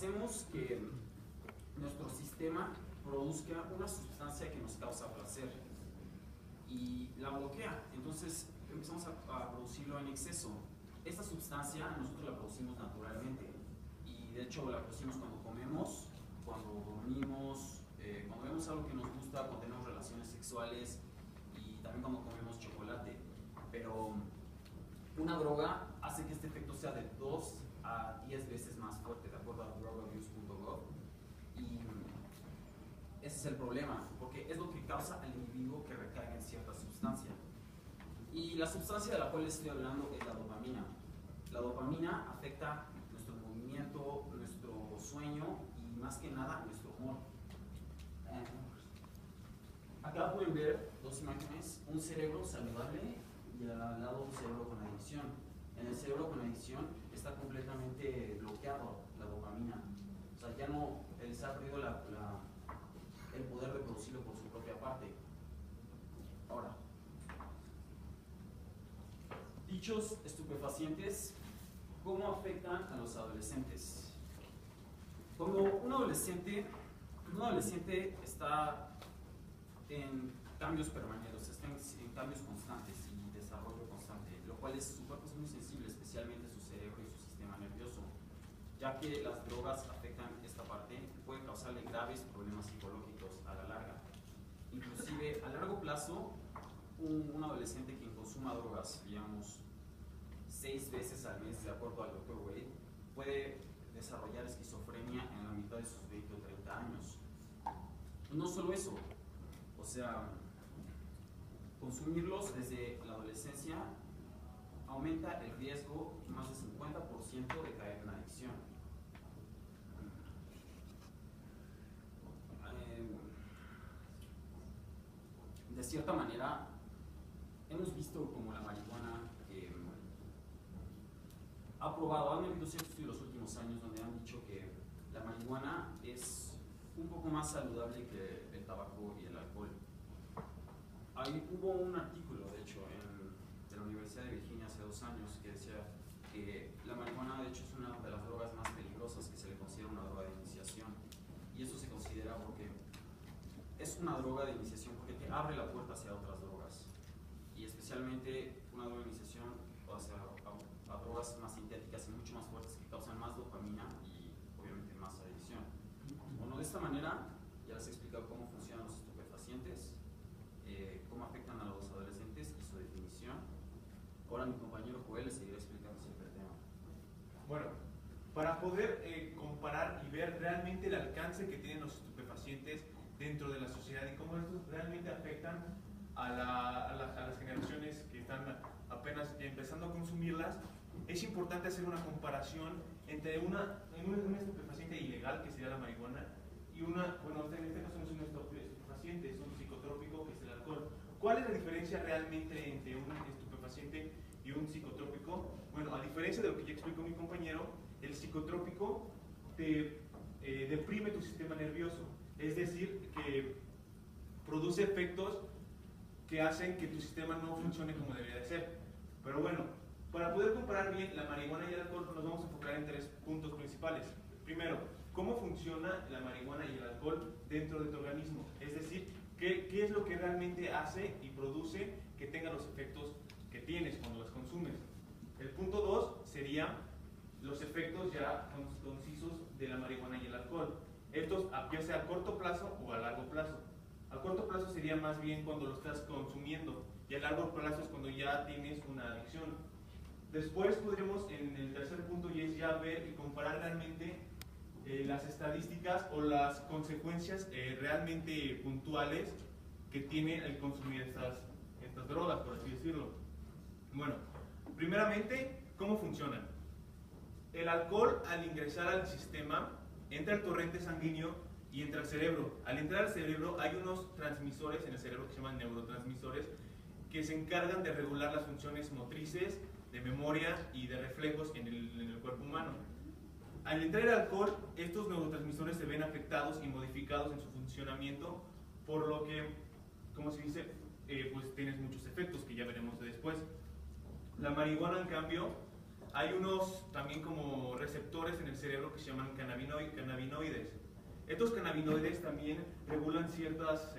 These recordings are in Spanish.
hacemos que nuestro sistema produzca una sustancia que nos causa placer y la bloquea. Entonces empezamos a producirlo en exceso. Esta sustancia nosotros la producimos naturalmente y de hecho la producimos cuando comemos, cuando dormimos, cuando vemos algo que nos gusta, cuando tenemos relaciones sexuales y también cuando comemos chocolate. Pero una droga hace que este efecto sea de 2 a 10 veces más fuerte, de acuerdo a drugabuse.gov. Y ese es el problema, porque es lo que causa al individuo que recaiga en cierta sustancia. Y la sustancia de la cual les estoy hablando es la dopamina. La dopamina afecta nuestro movimiento, nuestro sueño y más que nada nuestro humor. Acá pueden ver dos imágenes, un cerebro saludable y al lado un cerebro con adicción. En el cerebro con adicción está completamente bloqueado la dopamina. O sea, ya no, se ha perdido el poder de producirlo por su propia parte. Ahora, dichos estupefacientes, ¿cómo afectan a los adolescentes? Cuando un adolescente está en cambios permanentes, está en cambios constantes y desarrollo constante, lo cual su cuerpo es muy sensible, especialmente su cerebro y su sistema nervioso, ya que las drogas afectan esta parte, puede causarle graves problemas psicológicos a la larga. Inclusive a largo plazo, un adolescente que consuma drogas, digamos, 6 veces al mes, de acuerdo al Dr. Wade, puede desarrollar esquizofrenia en la mitad de sus 20 o 30 años. No solo eso, o sea, consumirlos desde la adolescencia aumenta el riesgo más del 50% de caer en adicción. De cierta manera, hemos visto como la marihuana ha probado, han habido ciertos estudios los últimos años donde han dicho que la marihuana es un poco más saludable que el tabaco y el alcohol. Hubo un artículo, de hecho, de la Universidad de Virginia hace 2 años que decía que la marihuana, de hecho, es una de las drogas más peligrosas, que se le considera una droga de iniciación. Y eso se considera porque es una droga de iniciación porque te abre la puerta hacia otras drogas. Y especialmente una droga de iniciación hacia a drogas más sintéticas y mucho más fuertes que causan más dopamina y obviamente más adicción. Bueno, de esta manera ya les he explicado cómo funcionan los estupefacientes, cómo afectan a los adolescentes y su definición. Ahora mi compañero Joel les seguirá explicando siempre el tema. Bueno, para poder comparar y ver realmente el alcance que tienen los estupefacientes dentro de la sociedad y cómo estos realmente afectan a las generaciones que están apenas empezando a consumirlas, es importante hacer una comparación entre un estupefaciente ilegal, que sería la marihuana, y en este caso no es un estupefaciente, es un psicotrópico, que es el alcohol. ¿Cuál es la diferencia realmente entre un estupefaciente y un psicotrópico? Bueno, a diferencia de lo que ya explicó mi compañero, el psicotrópico te deprime tu sistema nervioso, es decir, que produce efectos que hacen que tu sistema no funcione como debería de ser. Pero bueno, para poder comparar bien la marihuana y el alcohol, nos vamos a enfocar en 3 puntos principales. Primero, ¿cómo funciona la marihuana y el alcohol dentro de tu organismo? Es decir, ¿qué es lo que realmente hace y produce que tenga los efectos que tienes cuando las consumes? El punto 2 sería los efectos ya concisos de la marihuana y el alcohol. Estos ya sea a corto plazo o a largo plazo. A corto plazo sería más bien cuando lo estás consumiendo y a largo plazo es cuando ya tienes una adicción. Después podremos, en el tercer punto, y es ya ver y comparar realmente las estadísticas o las consecuencias realmente puntuales que tiene el consumir estas drogas, por así decirlo. Bueno, primeramente, ¿cómo funcionan? El alcohol, al ingresar al sistema, entra al torrente sanguíneo y entra al cerebro. Al entrar al cerebro hay unos transmisores en el cerebro que se llaman neurotransmisores que se encargan de regular las funciones motrices, de memoria y de reflejos en el cuerpo humano. Al entrar el alcohol, estos neurotransmisores se ven afectados y modificados en su funcionamiento, por lo que, como se dice, pues tienes muchos efectos que ya veremos después. La marihuana, en cambio, hay unos también como receptores en el cerebro que se llaman cannabinoides. Estos cannabinoides también regulan ciertos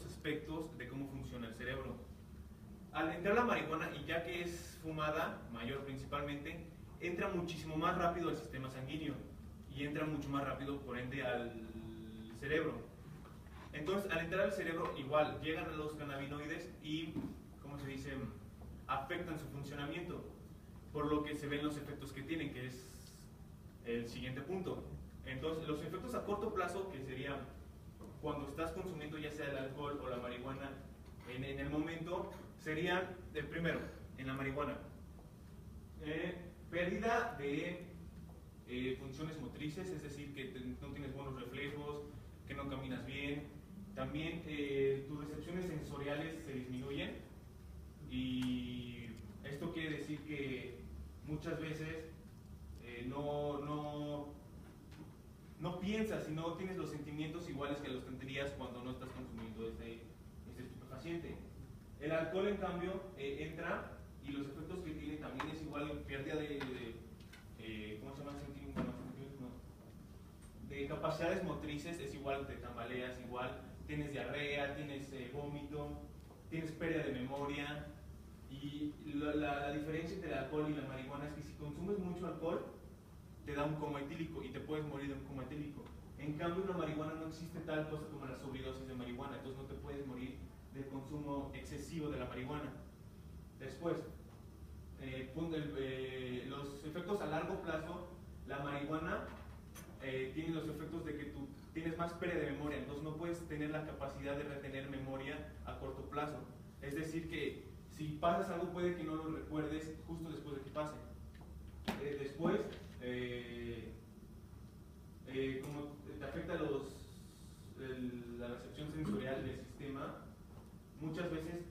aspectos de cómo funciona el cerebro. Al entrar la marihuana, y ya que es fumada, mayor principalmente, entra muchísimo más rápido al sistema sanguíneo y entra mucho más rápido, por ende, al cerebro. Entonces, al entrar al cerebro, igual, llegan a los cannabinoides y, ¿cómo se dice?, afectan su funcionamiento, por lo que se ven los efectos que tienen, que es el siguiente punto. Entonces, los efectos a corto plazo, que serían cuando estás consumiendo ya sea el alcohol o la marihuana en el momento, serían, el primero, en la marihuana, pérdida de funciones motrices, es decir, que no tienes buenos reflejos, que no caminas bien. También tus recepciones sensoriales se disminuyen, y esto quiere decir que muchas veces no piensas y no tienes los sentimientos iguales que los tendrías cuando no estás consumiendo este estupefaciente. El alcohol, en cambio, entra, y los efectos que tiene también es igual, pérdida ¿cómo se llama? De capacidades motrices, es igual, te tambaleas igual, tienes diarrea, tienes vómito, tienes pérdida de memoria. Y la diferencia entre el alcohol y la marihuana es que si consumes mucho alcohol, te da un coma etílico y te puedes morir de un coma etílico. En cambio, en la marihuana no existe tal cosa como la sobredosis de marihuana, entonces no te puedes morir del consumo excesivo de la marihuana. Después, los efectos a largo plazo, la marihuana tiene los efectos de que tú tienes más pérdida de memoria, entonces no puedes tener la capacidad de retener memoria a corto plazo. Es decir, que si pasas algo puede que no lo recuerdes justo después de que pase. Después, como te afecta la recepción sensorial del sistema, muchas veces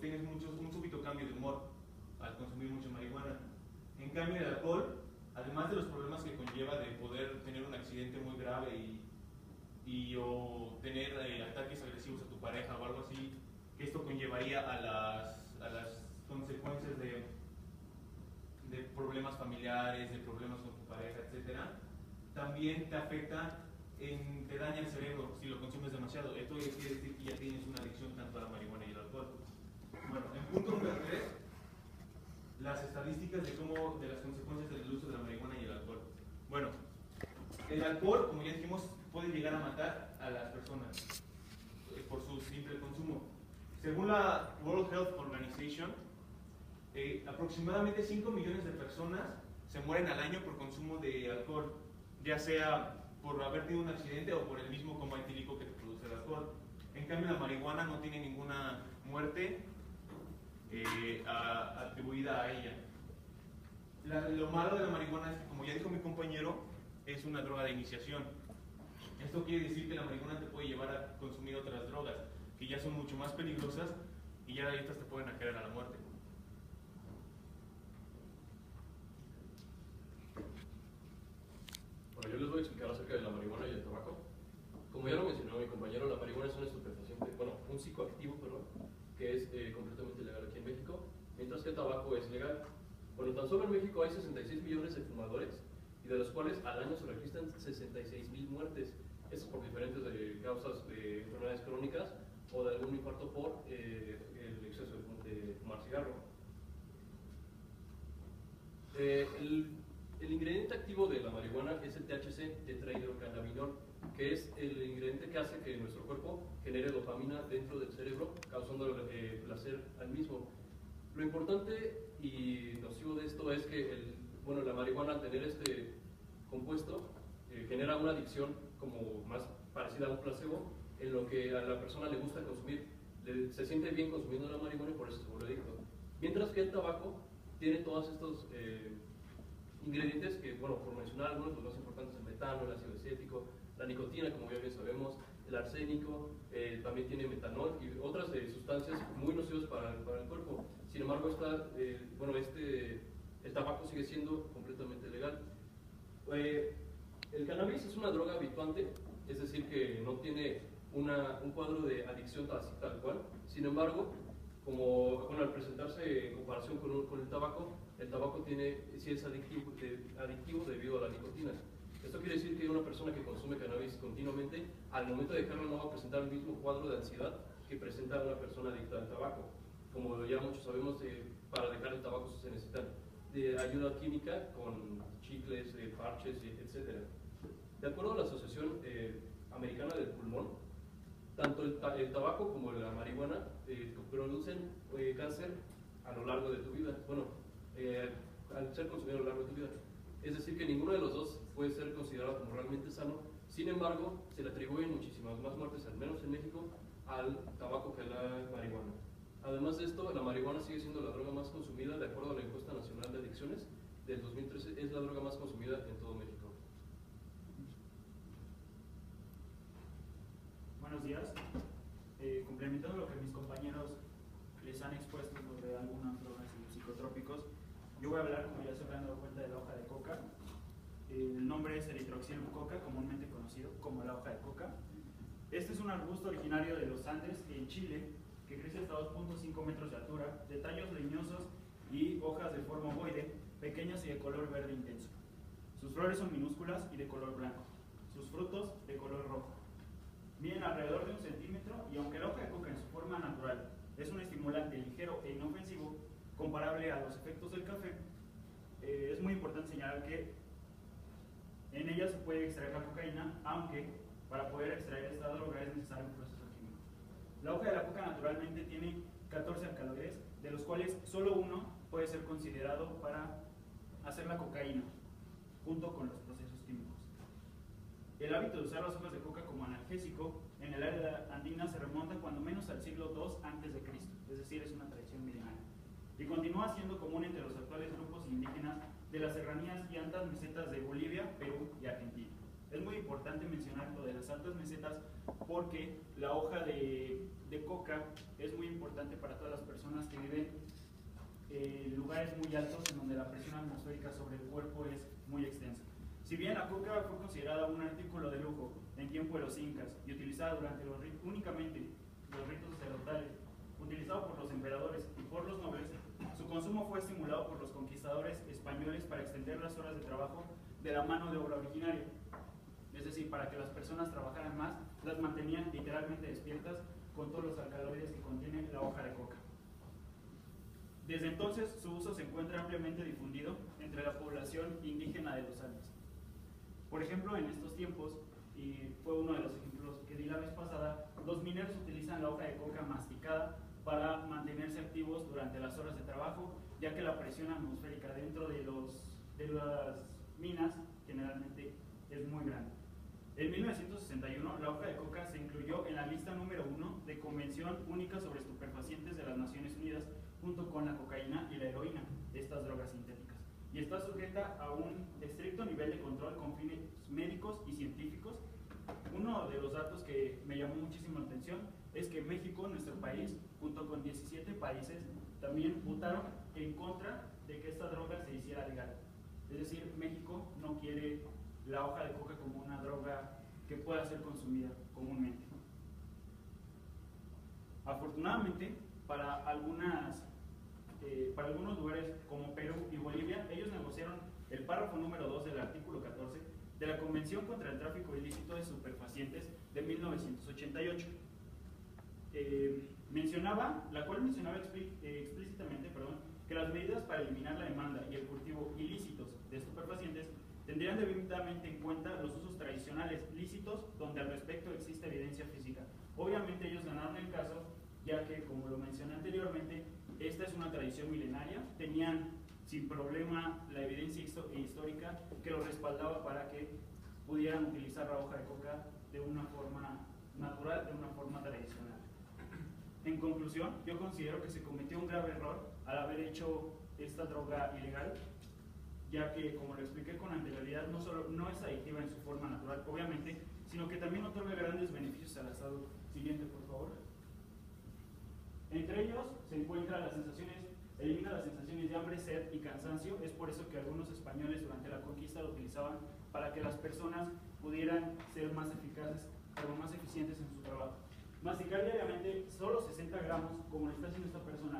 tienes un súbito cambio de humor al consumir mucha marihuana. En cambio, el alcohol, además de los problemas que conlleva de poder tener un accidente muy grave o tener ataques agresivos a tu pareja o algo así, que esto conllevaría a las consecuencias de problemas familiares, de problemas con tu pareja, etc. También te afecta, te daña el cerebro si lo consumes demasiado. Esto quiere decir que ya tienes una adicción tanto a la marihuana y al alcohol. Bueno, en punto número 3, las estadísticas de las consecuencias del uso de la marihuana y el alcohol. Bueno, el alcohol, como ya dijimos, puede llegar a matar a las personas por su simple consumo. Según la World Health Organization, aproximadamente 5 millones de personas se mueren al año por consumo de alcohol, ya sea por haber tenido un accidente o por el mismo coma etílico que te produce el alcohol. En cambio, la marihuana no tiene ninguna muerte atribuida a ella. Lo malo de la marihuana es que, como ya dijo mi compañero, es una droga de iniciación. Esto quiere decir que la marihuana te puede llevar a consumir otras drogas que ya son mucho más peligrosas y ya estas te pueden acarrear a la muerte. Bueno, yo les voy a explicar acerca de la marihuana y el tabaco. Como ya lo mencionó mi compañero, la marihuana es un estupefaciente, un psicoactivo, que es completamente ilegal aquí en México, mientras que el tabaco es legal. Bueno, tan solo en México hay 66 millones de fumadores, y de los cuales al año se registran 66,000 muertes. Esto por diferentes causas de enfermedades crónicas o de algún infarto por el exceso de fumar cigarro. El ingrediente activo de la marihuana es el THC, tetrahidrocannabinol, que es el ingrediente que hace que nuestro cuerpo genere dopamina dentro del cerebro, causando placer al mismo. Lo importante y nocivo de esto es que la marihuana, al tener este compuesto, genera una adicción como más parecida a un placebo, en lo que a la persona le gusta consumir, se siente bien consumiendo la marihuana y por eso se vuelve adicto. Mientras que el tabaco tiene todos estos ingredientes que, por mencionar algunos, los más importantes, el metano, el ácido acético, la nicotina, como ya bien sabemos, el arsénico, también tiene metanol y otras sustancias muy nocivas para el cuerpo. Sin embargo, el tabaco sigue siendo completamente legal. El cannabis es una droga habituante, es decir, que no tiene un cuadro de adicción tal cual. Sin embargo, como bueno, al presentarse en comparación con el tabaco sí es adictivo debido a la nicotina. Esto quiere decir que una persona que consume cannabis continuamente, al momento de dejarlo no va a presentar el mismo cuadro de ansiedad que presenta una persona adicta al tabaco. Como ya muchos sabemos, para dejar el tabaco se necesita de ayuda química con chicles, parches, etc. De acuerdo a la Asociación Americana del Pulmón, tanto el tabaco como la marihuana producen cáncer a lo largo de tu vida. Bueno, al ser consumido a lo largo de tu vida. Es decir, que ninguno de los dos puede ser considerado como realmente sano. Sin embargo, se le atribuyen muchísimas más muertes, al menos en México, al tabaco que a la marihuana. Además de esto, la marihuana sigue siendo la droga más consumida, de acuerdo a la encuesta nacional de adicciones del 2013, es la droga más consumida en todo México. Buenos días. Complementando lo que mis compañeros les han expuesto sobre algunas drogas y psicotrópicos, yo voy a hablar, como ya se habrán dado cuenta, de la hoja de coca. El nombre es Erythrocyrum-coca, comúnmente conocido como la hoja de coca. Este es un arbusto originario de los Andes, en Chile, que crece hasta 2.5 metros de altura, de tallos leñosos y hojas de forma ovoide, pequeñas y de color verde intenso. Sus flores son minúsculas y de color blanco, sus frutos de color rojo. Miden alrededor de 1 centímetro y aunque la hoja de coca en su forma natural es un estimulante ligero e inofensivo, comparable a los efectos del café, es muy importante señalar que en ella se puede extraer la cocaína, aunque para poder extraer esta droga es necesario un proceso químico. La hoja de la coca naturalmente tiene 14 alcaloides, de los cuales solo uno puede ser considerado para hacer la cocaína, junto con los procesos químicos. El hábito de usar las hojas de coca como analgésico en el área andina se remonta cuando menos al siglo II a.C., es decir, es una tradición milenaria, y continúa siendo común entre los actuales grupos indígenas de las serranías y altas mesetas de Bolivia, Perú y Argentina. Es muy importante mencionar lo de las altas mesetas porque la hoja de coca es muy importante para todas las personas que viven en lugares muy altos en donde la presión atmosférica sobre el cuerpo es muy extensa. Si bien la coca fue considerada un artículo de lujo en tiempo de los incas y utilizada durante únicamente los ritos sacerdotales, utilizado por los emperadores y por los nobles, su consumo fue estimulado por los conquistadores españoles para extender las horas de trabajo de la mano de obra originaria. Es decir, para que las personas trabajaran más, las mantenían literalmente despiertas con todos los alcaloides que contiene la hoja de coca. Desde entonces, su uso se encuentra ampliamente difundido entre la población indígena de los Andes. Por ejemplo, en estos tiempos, y fue uno de los ejemplos que di la vez pasada, los mineros utilizan la hoja de coca masticada para mantenerse activos durante las horas de trabajo, ya que la presión atmosférica dentro de las minas generalmente es muy grande. En 1961, la hoja de coca se incluyó en la lista número 1 de Convención Única sobre Estupefacientes de las Naciones Unidas, junto con la cocaína y la heroína, estas drogas sintéticas, y está sujeta a un estricto nivel de control con fines médicos y científicos. Uno de los datos que me llamó muchísimo la atención es que México, nuestro país, junto con 17 países, también votaron en contra de que esta droga se hiciera legal. Es decir, México no quiere la hoja de coca como una droga que pueda ser consumida comúnmente. Afortunadamente, para algunos lugares como Perú y Bolivia, ellos negociaron el párrafo número 2 del artículo 14 de la Convención contra el Tráfico Ilícito de Estupefacientes de 1988. La cual mencionaba explícitamente que las medidas para eliminar la demanda y el cultivo ilícitos de estupefacientes tendrían debidamente en cuenta los usos tradicionales lícitos donde al respecto existe evidencia física. Obviamente ellos ganaron el caso, ya que, como lo mencioné anteriormente, esta es una tradición milenaria, tenían sin problema la evidencia histórica que los respaldaba para que pudieran utilizar la hoja de coca de una forma natural, de una forma tradicional. En conclusión, yo considero que se cometió un grave error al haber hecho esta droga ilegal, ya que, como lo expliqué con anterioridad, no solo no es adictiva en su forma natural, obviamente, sino que también otorga grandes beneficios a la salud. Siguiente, por favor. Entre ellos se encuentran las sensaciones, elimina las sensaciones de hambre, sed y cansancio. Es por eso que algunos españoles durante la conquista lo utilizaban para que las personas pudieran ser más eficaces o más eficientes en su trabajo. Masticar diariamente solo 60 gramos, como lo está haciendo esta persona,